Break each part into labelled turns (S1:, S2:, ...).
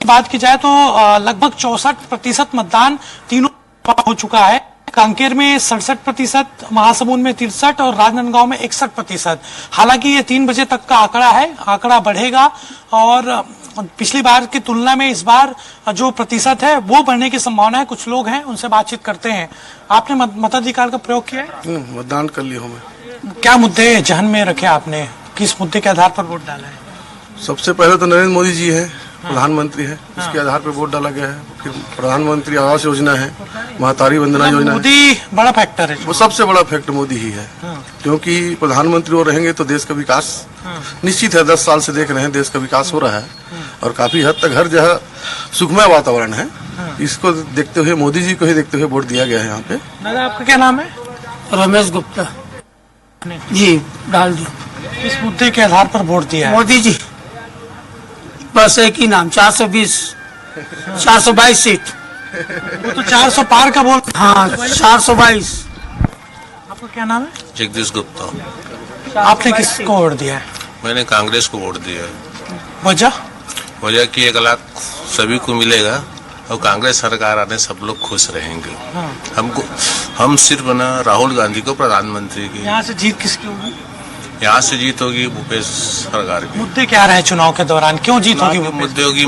S1: बात की जाए तो लगभग 64% मतदान तीनों हो चुका है। कांकेर में 67%, महासमुंद में 63% और राजनांदगांव में 61%। हालांकि ये 3 बजे तक का आंकड़ा है, आंकड़ा बढ़ेगा और पिछली बार की तुलना में इस बार जो प्रतिशत है वो बढ़ने की संभावना है। कुछ लोग हैं, उनसे बातचीत करते हैं। आपने मताधिकार का प्रयोग किया है?
S2: मतदान कर लिया हूँ मैं।
S1: क्या मुद्दे जहन में रखे आपने, किस मुद्दे के आधार पर वोट डाला है?
S2: सबसे पहले तो नरेंद्र मोदी जी है, प्रधानमंत्री है, इसके आधार पर वोट डाला गया है। फिर प्रधानमंत्री आवास योजना है, महतारी वंदना योजना है।
S1: मोदी बड़ा फैक्टर है,
S2: वो सबसे बड़ा फैक्टर मोदी ही है। क्योंकि प्रधानमंत्री वो रहेंगे तो देश का विकास निश्चित है। 10 साल से देख रहे हैं देश का विकास हो रहा है और काफी हद तक हर जगह सुखमय वातावरण है। इसको देखते हुए, मोदी जी को ही देखते हुए वोट दिया गया है यहाँ पे।
S1: दादा आपका क्या नाम है?
S3: रमेश गुप्ता जी। डाल दी।
S1: इस मुद्दे के आधार पर वोट दिया है?
S3: मोदी जी, बस एक ही नाम, 422 सीट।
S1: वो तो 400 पार का बोल।
S3: हाँ, 422।
S1: आपका क्या नाम है?
S4: जगदीश गुप्ता।
S1: आपने किसको वोट दिया है?
S4: मैंने कांग्रेस को वोट दिया है।
S1: वजह
S4: कि 1 लाख सभी को मिलेगा और कांग्रेस सरकार आने सब लोग खुश रहेंगे। हम सिर्फ ना राहुल गांधी को प्रधानमंत्री की।
S1: यहाँ से जीत किसकी होगी?
S4: यहाँ से जीत होगी भूपेश सरकार की।
S1: मुद्दे क्या रहे चुनाव के दौरान, क्यों जीत होगी?
S4: मुद्दे होगी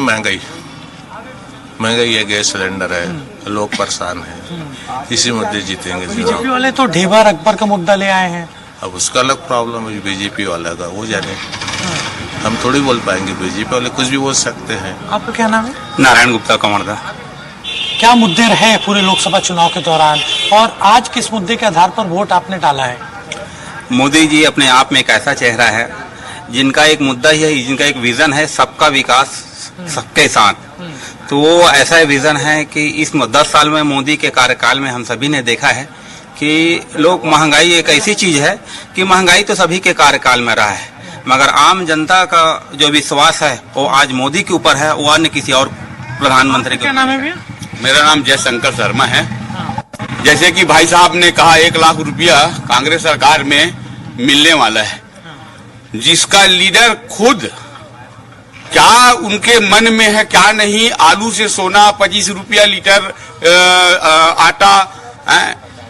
S4: महंगाई है, गैस सिलेंडर है, लोग परेशान है, इसी मुद्दे जीतेंगे।
S1: बीजेपी वाले तो ढेबर अकबर का मुद्दा ले आए हैं।
S4: अब उसका अलग प्रॉब्लम है बीजेपी वाला का, वो जाने। हम थोड़ी बोल पाएंगे, बीजेपी वाले कुछ भी बोल सकते हैं।
S1: आपका क्या नाम है?
S5: नारायण गुप्ता कमरदा।
S1: क्या मुद्दे रहे पूरे लोकसभा चुनाव के दौरान और आज किस मुद्दे के आधार पर वोट आपने डाला है?
S5: मोदी जी अपने आप में एक ऐसा चेहरा है जिनका एक मुद्दा ही है, जिनका एक विजन है, सबका विकास सबके साथ। तो वो ऐसा विजन है कि इस 10 साल में मोदी के कार्यकाल में हम सभी ने देखा है कि लोग, महंगाई एक ऐसी चीज है कि महंगाई तो सभी के कार्यकाल में रहा है, मगर आम जनता का जो विश्वास है वो आज मोदी के ऊपर है, वो अन्य किसी और प्रधानमंत्री।
S1: क्या नाम है भैया?
S6: मेरा नाम जयशंकर शर्मा है। जैसे कि भाई साहब ने कहा 1 लाख रुपया कांग्रेस सरकार में मिलने वाला है, जिसका लीडर खुद क्या उनके मन में है क्या नहीं, आलू से सोना, 25 रुपया लीटर आटा,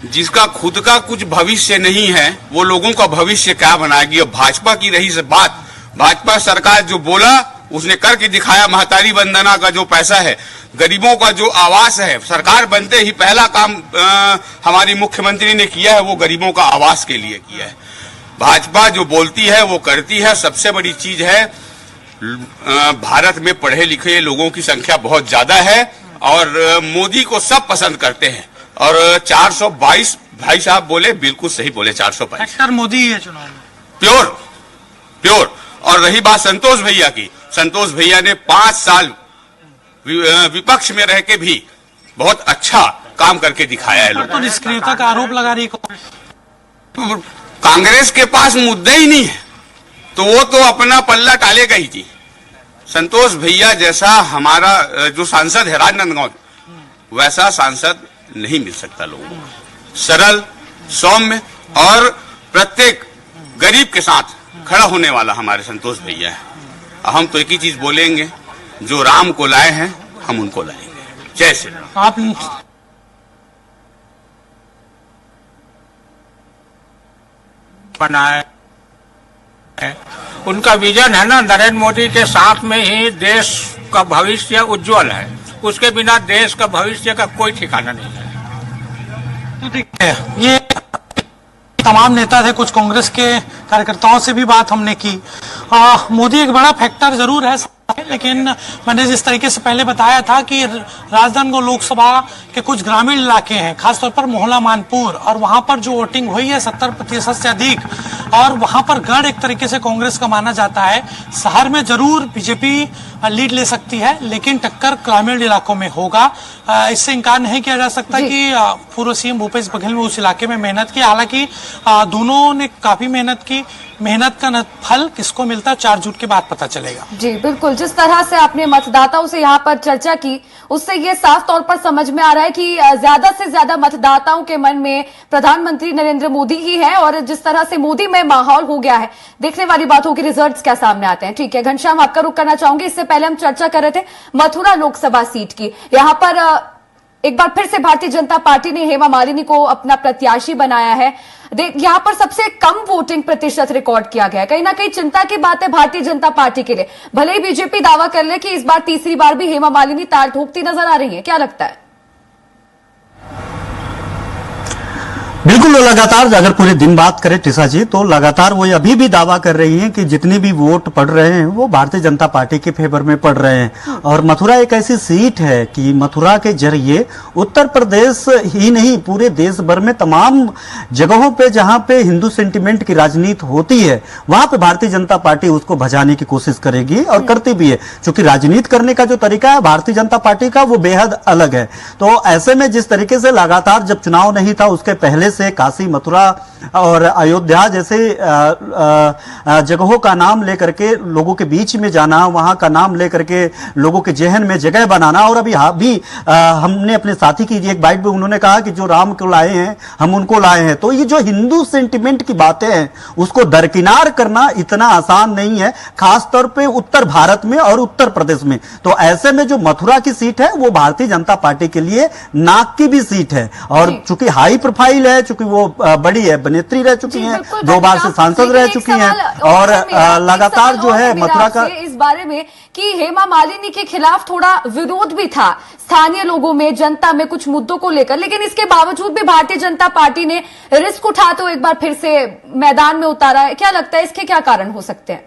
S6: जिसका खुद का कुछ भविष्य नहीं है, वो लोगों का भविष्य क्या बनाएगी। अब भाजपा की रही से बात, भाजपा सरकार जो बोला उसने करके दिखाया। महतारी वंदना का जो पैसा है, गरीबों का जो आवास है, सरकार बनते ही पहला काम हमारी मुख्यमंत्री ने किया है, वो गरीबों का आवास के लिए किया है। भाजपा जो बोलती है वो करती है। सबसे बड़ी चीज है, भारत में पढ़े लिखे लोगों की संख्या बहुत ज्यादा है और मोदी को सब पसंद करते हैं। और 422 भाई साहब बोले, बिल्कुल सही बोले, 422
S1: मोदी है चुनाव में,
S6: प्योर। और रही बात संतोष भैया की, संतोष भैया ने 5 साल विपक्ष में रह के भी बहुत अच्छा काम करके दिखाया है।
S1: तो निष्क्रियता का आरोप लगा रही
S6: कांग्रेस के पास मुद्दा ही नहीं है तो वो तो अपना पल्ला टालेगा ही जी। संतोष भैया जैसा हमारा जो सांसद है राजनांदगांव, वैसा सांसद नहीं मिल सकता लोगों को। सरल, सौम्य और प्रत्येक गरीब के साथ खड़ा होने वाला हमारे संतोष भैया है। हम तो एक ही चीज बोलेंगे, जो राम को लाए हैं हम उनको लाएंगे। जय श्री राम।
S1: आप
S3: बनाए उनका विजन है ना, नरेंद्र मोदी के साथ में ही देश का भविष्य उज्जवल है, उसके बिना देश का भविष्य का कोई ठिकाना नहीं है।
S1: तो देखिए, ये तमाम नेता थे, कुछ कांग्रेस के कार्यकर्ताओं से भी बात हमने की। मोदी एक बड़ा फैक्टर जरूर है, लेकिन मैंने जिस तरीके से पहले बताया था कि राजनांदगांव लोकसभा के कुछ ग्रामीण इलाके हैं, खासतौर पर मोहल्ला मानपुर, और वहां पर जो वोटिंग हुई है 70% से अधिक, और वहां पर गढ़ एक तरीके से कांग्रेस का माना जाता है। शहर में जरूर बीजेपी लीड ले सकती है, लेकिन टक्कर ग्रामीण इलाकों में होगा। इससे इनकार नहीं किया जा सकता कि पूर्व सीएम भूपेश बघेल ने उस इलाके में मेहनत की। हालांकि दोनों ने काफी मेहनत की, मेहनत का फल किसको मिलता है 4 जून के बाद पता चलेगा।
S7: जी बिल्कुल, जिस तरह से आपने मतदाताओं से यहाँ पर चर्चा की उससे ये साफ तौर पर समझ में आ रहा है कि ज्यादा से ज्यादा मतदाताओं के मन में प्रधानमंत्री नरेंद्र मोदी ही है, और जिस तरह से मोदी में माहौल हो गया है, देखने वाली बात होगी रिजल्ट्स क्या सामने आते हैं। ठीक है घनश्याम, आपका रुख करना चाहूंगी। इससे पहले हम चर्चा कर रहे थे मथुरा लोकसभा सीट की। यहाँ पर एक बार फिर से भारतीय जनता पार्टी ने हेमा मालिनी को अपना प्रत्याशी बनाया है। यहाँ पर सबसे कम वोटिंग प्रतिशत रिकॉर्ड किया गया है। कहीं ना कहीं चिंता की बात है भारतीय जनता पार्टी के लिए। भले ही बीजेपी दावा कर ले कि इस बार तीसरी बार भी हेमा मालिनी ताल ठोकती नजर आ रही है, क्या लगता है?
S8: बिल्कुल, लगातार अगर पूरे दिन बात करें टिसा जी, तो लगातार वो अभी भी दावा कर रही हैं कि जितने भी वोट पड़ रहे हैं वो भारतीय जनता पार्टी के फेवर में पड़ रहे हैं। और मथुरा एक ऐसी सीट है कि मथुरा के जरिए उत्तर प्रदेश ही नहीं पूरे देश भर में तमाम जगहों पे जहां पे हिंदू सेंटिमेंट की राजनीति होती है वहां पे भारतीय जनता पार्टी उसको भजाने की कोशिश करेगी और करती भी है। क्योंकि राजनीति करने का जो तरीका है भारतीय जनता पार्टी का वो बेहद अलग है। तो ऐसे में जिस तरीके से लगातार जब चुनाव नहीं था उसके पहले से काशी, मथुरा और अयोध्या जैसे जगहों का नाम लेकर के लोगों के बीच में जाना, वहां का नाम लेकर के लोगों के जहन में जगह बनाना। और अभी हमने अपने साथी की एक बाइट में उन्होंने कहा कि जो राम को लाए हैं हम उनको लाए हैं। तो ये जो हिंदू सेंटिमेंट की बातें हैं उसको दरकिनार करना इतना आसान नहीं है, खासतौर पे उत्तर भारत में और उत्तर प्रदेश में। तो ऐसे में जो मथुरा की सीट है वो भारतीय जनता पार्टी के लिए नाक की भी सीट है। और चूंकि हाई प्रोफाइल है, चूंकि वो बड़ी है, अभिनेत्री रह चुकी हैं, 2 बार से सांसद रह चुकी हैं, और लगातार जो है मथुरा का
S7: इस बारे में कि हेमा मालिनी के खिलाफ थोड़ा विरोध भी था स्थानीय लोगों में, जनता में कुछ मुद्दों को लेकर, लेकिन इसके बावजूद भी भारतीय जनता पार्टी ने रिस्क उठाते हुए एक बार फिर से मैदान में उतारा है। क्या लगता है इसके क्या कारण हो सकते हैं?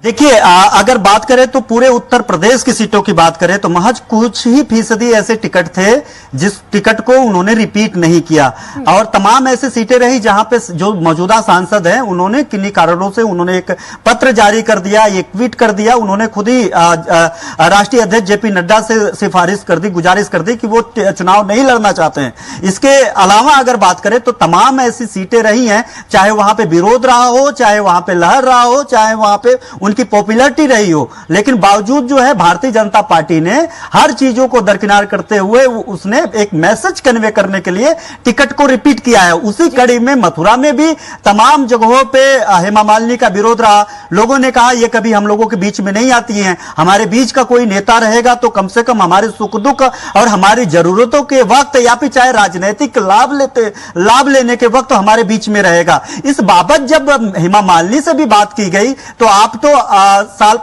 S8: देखिए, अगर बात करें तो पूरे उत्तर प्रदेश की सीटों की बात करें तो महज कुछ ही फीसदी ऐसे टिकट थे जिस टिकट को उन्होंने रिपीट नहीं किया, और तमाम ऐसे सीटें रही जहां पे जो मौजूदा सांसद हैं उन्होंने किन्हीं कारणों से उन्होंने एक पत्र जारी कर दिया, एक ट्वीट कर दिया, उन्होंने खुद ही राष्ट्रीय अध्यक्ष जेपी नड्डा से सिफारिश कर दी, गुजारिश कर दी कि वो चुनाव नहीं लड़ना चाहते हैं। इसके अलावा अगर बात करें तो तमाम ऐसी सीटें रही हैं, चाहे वहां पे विरोध रहा हो, चाहे वहां पे लहर रहा हो, चाहे वहां पे उनकी पॉपुलैरिटी रही हो, लेकिन बावजूद जो है भारतीय जनता पार्टी ने हर चीजों को दरकिनार करते हुए उसने एक मैसेज कन्वे करने के लिए टिकट को रिपीट किया है। उसी कड़ी में मथुरा में भी तमाम जगहों पे हेमा मालिनी का विरोध रहा। लोगों ने कहा ये कभी हम लोगों के बीच में नहीं आती हैं, हमारे बीच का कोई नेता रहेगा तो कम से कम हमारे सुख दुख और हमारी जरूरतों के वक्त या फिर चाहे राजनीतिक लाभ लेने के वक्त हमारे बीच में रहेगा। इस बाबत जब हेमा मालिनी से भी बात की गई तो आप तो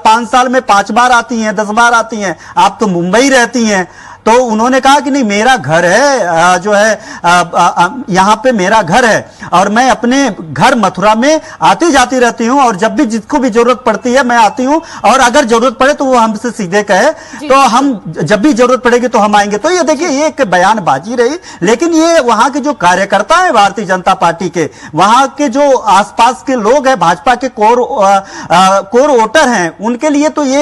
S8: 5 साल में 5 बार आती हैं, 10 बार आती हैं, आप तो मुंबई रहती हैं, तो उन्होंने कहा कि नहीं मेरा घर है, जो है यहां पे मेरा घर है और मैं अपने घर मथुरा में आती जाती रहती हूं, और जब भी जिसको भी जरूरत पड़ती है मैं आती हूं, और अगर जरूरत पड़े तो वो हमसे सीधे कहे तो हम जब भी जरूरत पड़ेगी तो हम आएंगे। तो ये देखिए ये एक बयानबाजी रही, लेकिन ये वहां के जो कार्यकर्ता है भारतीय जनता पार्टी के, वहां के जो आसपास के लोग हैं, भाजपा के कोर वोटर हैं, उनके लिए तो ये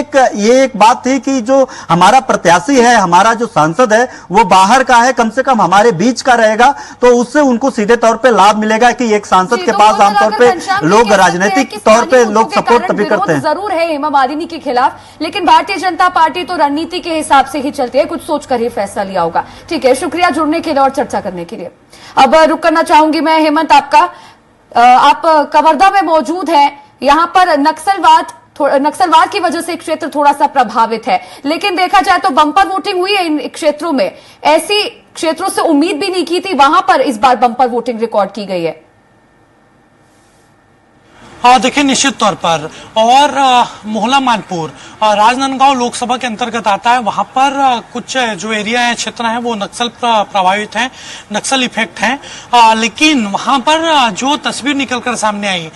S8: एक बात थी कि जो हमारा प्रत्याशी है, हमारा जो सांसद है वो बाहर का है, कम से कम हमारे बीच का रहेगा, तो उससे उनको सीधे तौर पे लाभ मिलेगा कि एक सांसद के पास आमतौर पे लोग राजनीतिक तौर पे लोग सपोर्ट तभी करते हैं।
S7: जरूर है हेमा मालिनी के खिलाफ, लेकिन भारतीय जनता पार्टी तो रणनीति के हिसाब से ही चलती है, कुछ सोचकर ही फैसला लिया होगा। ठीक है, शुक्रिया जुड़ने के लिए और चर्चा करने के लिए। अब रुक करना चाहूंगी मैं हेमंत, आप कवर्धा में मौजूद हैं। यहाँ पर नक्सलवाद की वजह से क्षेत्र थोड़ा सा प्रभावित है, लेकिन देखा जाए तो बम्पर वोटिंग हुई है इन क्षेत्रों में। ऐसी क्षेत्रों से उम्मीद भी नहीं की थी, वहां पर इस बार बम्पर वोटिंग रिकॉर्ड की गई है।
S1: हाँ देखिए, निश्चित तौर पर, और मोहला मानपुर राजनांदगांव लोकसभा के अंतर्गत आता है, वहां पर कुछ जो एरिया है, क्षेत्र है, वो नक्सल प्रभावित हैं, नक्सल इफेक्ट हैं, लेकिन वहां पर जो तस्वीर निकलकर सामने आई,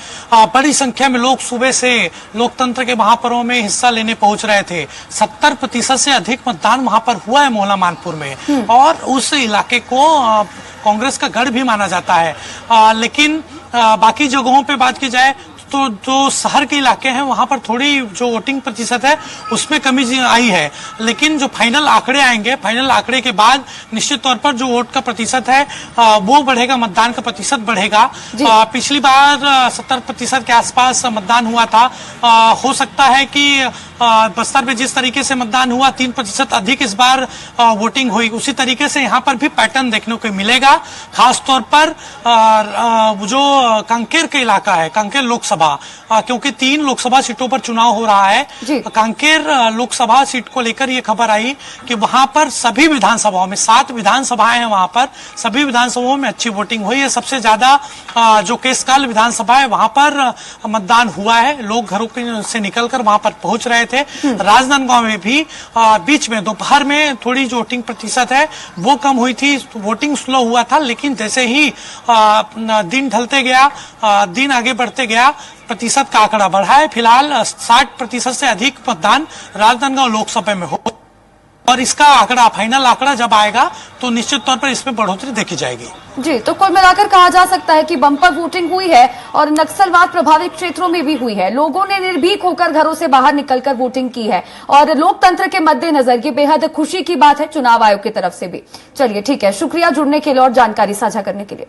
S1: बड़ी संख्या में लोग सुबह से लोकतंत्र के महापर्व में हिस्सा लेने पहुंच रहे थे। 70% से अधिक मतदान वहां पर हुआ है मोहला मानपुर में, और उस इलाके को कांग्रेस का गढ़ भी माना जाता है। लेकिन बाकी जगहों पे बात की जाए तो जो शहर के इलाके हैं वहां पर थोड़ी जो वोटिंग प्रतिशत है उसमें कमी आई है, लेकिन जो फाइनल आंकड़े आएंगे, फाइनल आंकड़े के बाद निश्चित तौर पर जो वोट का प्रतिशत है वो बढ़ेगा, मतदान का प्रतिशत बढ़ेगा। पिछली बार 70% के आसपास मतदान हुआ था। हो सकता है कि बस्तर में जिस तरीके से मतदान हुआ 3% अधिक इस बार वोटिंग हुई, उसी तरीके से यहाँ पर भी पैटर्न देखने को मिलेगा। खास तौर पर जो कांकेर का इलाका है, कांकेर लोकसभा, क्योंकि 3 लोकसभा सीटों पर चुनाव हो रहा है। कांकेर लोकसभा सीट को लेकर ये खबर आई कि वहां पर सभी विधानसभाओं में 7 विधानसभाएं हैं, वहां पर सभी विधानसभाओं में अच्छी वोटिंग हुई है। सबसे ज्यादा जो केसकाल विधानसभा है वहां पर मतदान हुआ है, लोग घरों से निकलकर वहां पर पहुंच रहे थे। राजनांदगांव में भी बीच में दोपहर में थोड़ी जो वोटिंग प्रतिशत है वो कम हुई थी, वोटिंग स्लो हुआ था, लेकिन जैसे ही दिन ढलते गया, दिन आगे बढ़ते गया, प्रतिशत का आंकड़ा बढ़ा है। फिलहाल 60% से अधिक मतदान राजनांदगांव लोकसभा में हो, और इसका आंकड़ा, फाइनल आंकड़ा जब आएगा तो निश्चित तौर पर इसमें बढ़ोतरी देखी जाएगी।
S7: जी, तो कुल मिलाकर कहा जा सकता है कि बम्पर वोटिंग हुई है और नक्सलवाद प्रभावित क्षेत्रों में भी हुई है। लोगों ने निर्भीक होकर घरों से बाहर निकलकर वोटिंग की है और लोकतंत्र के मद्देनजर ये बेहद खुशी की बात है चुनाव आयोग की तरफ से भी। चलिए ठीक है, शुक्रिया जुड़ने के लिए और जानकारी साझा करने के लिए।